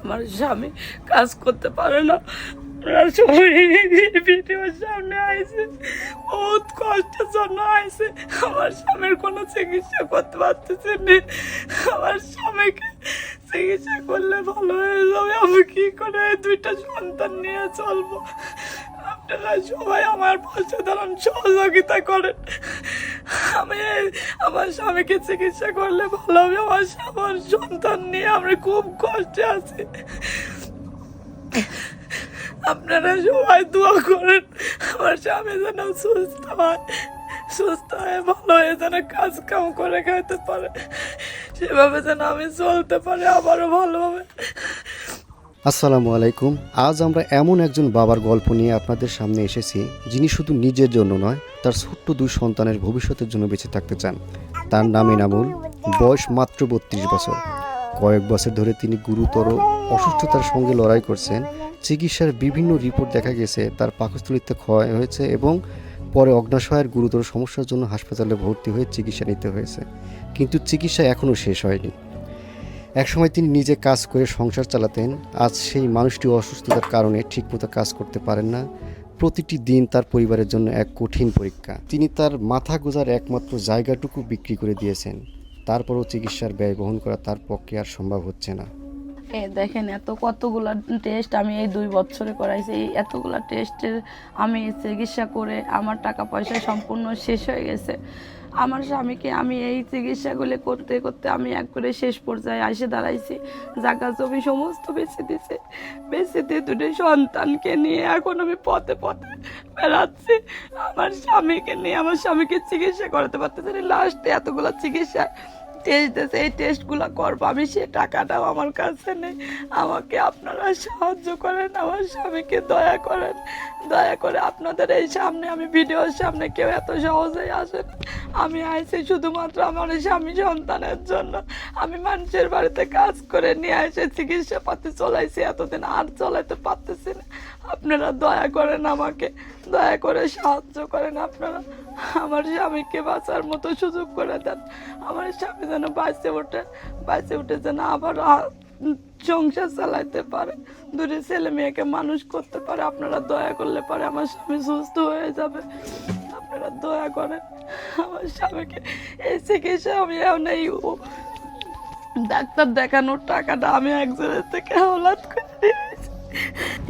আমার স্বামী কাজ করতে পারে না, ভিডিওর সামনে আইছে, বহুত কষ্টের জন্য আইছে। আমার স্বামীর কোনো চিকিৎসা করতে পারতেছে না। আমার স্বামীকে চিকিৎসা করলে ভালো হয়ে যাবে। আমি কি করে দুইটা সন্তান নিয়ে চলবো? আপনারা সবাই আমার পাশে দাঁড়ান, সহযোগিতা করেন। আমি আমার স্বামীকে চিকিৎসা করলে ভালো হবে। আমার সন্তান নিয়ে আমরা খুব কষ্টে আছি। আপনারা সবাই দোয়া করেন আমার স্বামী যেন সুস্থ হয়, সুস্থ হয়ে ভালো হয়ে যেন কাজ কাম করে খাইতে পারে, সেভাবে যেন আমি চলতে পারি আবারও ভালোভাবে। আসসালামু আলাইকুম। আজ আমরা এমন একজন বাবার গল্প নিয়ে আপনাদের সামনে এসেছি, যিনি শুধু নিজের জন্য নয়, তার ছোট্ট দুই সন্তানের ভবিষ্যতের জন্য বেঁচে থাকতে চান। তার নাম এনামুল, বয়স মাত্র 32 বছর। কয়েক বছর ধরে তিনি গুরুতর অসুস্থতার সঙ্গে লড়াই করছেন। চিকিৎসার বিভিন্ন রিপোর্ট দেখা গেছে তার পাকস্থলীতে ক্ষয় হয়েছে এবং পরে অগ্ন্যাশয়ের গুরুতর সমস্যার জন্য হাসপাতালে ভর্তি হয়ে চিকিৎসা নিতে হয়েছে। কিন্তু চিকিৎসা এখনও শেষ হয়নি। একসময় তিনি নিজে কাজ করে সংসার চালাতেন। আজ সেই মানুষটি অসুস্থতার কারণে ঠিকমতো কাজ করতে পারেন না। প্রতিটি দিন তার পরিবারের জন্য এক কঠিন পরীক্ষা। তিনি তার মাথা গোঁজার একমাত্র জায়গাটুকু বিক্রি করে দিয়েছেন। তারপরও চিকিৎসার ব্যয় বহন করা তার পক্ষে আর সম্ভব হচ্ছে না। দেখেন কতগুলা টেস্ট আমি এই 2 বছরে করাইছি। এই এতগুলা টেস্টের আমি চিকিৎসা করে আমার টাকা পয়সা সম্পূর্ণ শেষ হয়ে গেছে। আমার স্বামীকে আমি এই চিকিৎসাগুলো করতে করতে আমি একবারে শেষ পর্যায়ে এসে দাঁড়াইছি। জায়গা জমি সমস্ত বেঁচে দিয়ে 2 সন্তানকে নিয়ে এখন আমি পথে পথে বেড়াচ্ছি। আমার স্বামীকে চিকিৎসা করাতে পারতেছি না। লাস্টে এতগুলো চিকিৎসা টেস্ট দিয়েছে, এই টেস্টগুলো করবো আমি, সে টাকাটাও আমার কাছে নেই। আমাকে আপনারা সাহায্য করেন, আমার স্বামীকে দয়া করে আপনাদের এই সামনে, আমি ভিডিওর সামনে কেউ এত সহজেই আসে না। আমি আইছি শুধুমাত্র আমার স্বামী সন্তানের জন্য। আমি মানুষের বাড়িতে কাজ করে নিয়ে এসে চিকিৎসা পাতি চলাইছি, এতদিন আর চলাইতে পারতেছি না। আপনারা দয়া করেন, আমাকে দয়া করে সাহায্য করেন। আপনারা আমার স্বামীকে বাঁচার মতো সুযোগ করে দেন। আমার স্বামী যেন বাইসে উঠে যেন আবার সংসার চালাইতে পারে, 2 ছেলে মেয়েকে মানুষ করতে পারে। আপনারা দয়া করলে পারে আমার স্বামী সুস্থ হয়ে যাবে। আপনারা দয়া করেন আমার স্বামীকে। এই চিকিৎসা আমি এই ডাক্তার দেখানোর টাকাটা আমি একজনের থেকে হাওলাত করে দিয়েছি।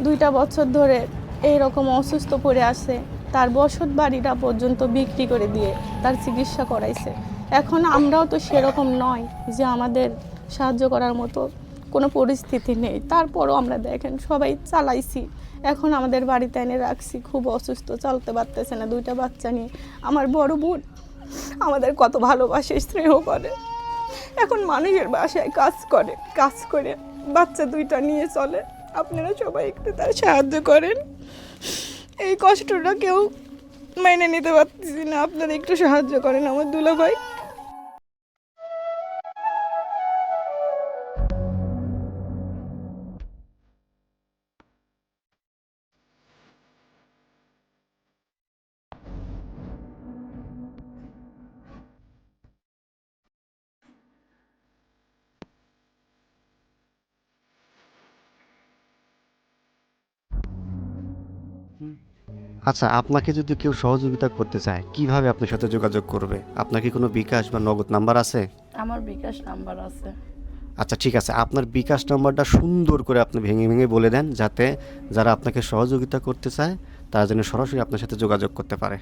2টা বছর ধরে এইরকম অসুস্থ পড়ে আছে। তার বসত বাড়িটা পর্যন্ত বিক্রি করে দিয়ে তার চিকিৎসা করাইছে। এখন আমরাও তো সেরকম নয় যে আমাদের সাহায্য করার মতো কোনো পরিস্থিতি নেই। তারপরও আমরা দেখেন সবাই চালাইছি। এখন আমাদের বাড়িতে এনে রাখছি, খুব অসুস্থ, চলতে পারতেছে না 2টা বাচ্চা নিয়ে। আমার বড় বোন আমাদের কত ভালোবাসে, স্নেহ করে। এখন মানুষের বাসায় কাজ করে বাচ্চা 2টা নিয়ে চলে। আপনারা সবাই একটু তার সাহায্য করেন। এই কষ্টটা কেউ মেনে নিতে পারতেছি না। আপনারা একটু সাহায্য করেন আমার দুলাভাই। আচ্ছা, আপনাকে যদি কেউ সহযোগিতা করতে চায়, কিভাবে আপনার সাথে যোগাযোগ করবে? আপনার কি কোনো বিকাশ বা নগদ নাম্বার আছে? আমার বিকাশ নাম্বার আছে। আচ্ছা, ঠিক আছে। আপনার বিকাশ নাম্বারটা সুন্দর করে আপনি ভেঙে ভেঙে বলে দেন, যাতে যারা আপনাকে সহযোগিতা করতে চায় তারা যেন সরাসরি আপনার সাথে যোগাযোগ করতে পারে।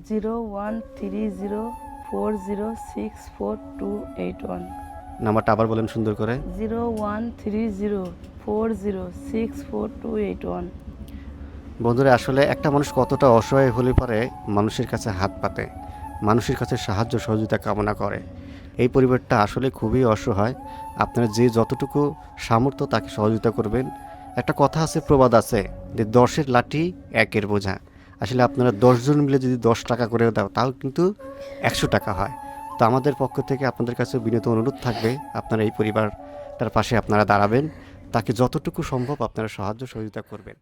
013040642881। নাম্বারটা আবার বলেন সুন্দর করে। 013040642881। বন্ধুরা, আসলে একটা মানুষ কতটা অসহায় হলে পারে মানুষের কাছে হাত পাতে, মানুষের কাছে সাহায্য সহযোগিতা কামনা করে। এই পরিবারটা আসলে খুবই অসহায়। আপনারা যে যতটুকু সামর্থ্য তাকে সহযোগিতা করবেন। একটা কথা আছে, প্রবাদ আছে যে 10-এর লাঠি 1-এর বোঝা। আসলে আপনারা 10 জন মিলে যদি 10 টাকা করে দাও, তাও কিন্তু 100 টাকা হয়। তো আমাদের পক্ষ থেকে আপনাদের কাছে বিনীত অনুরোধ থাকবে, আপনারা এই পরিবারটার পাশে আপনারা দাঁড়াবেন, তাকে যতটুকু সম্ভব আপনারা সাহায্য সহযোগিতা করবেন।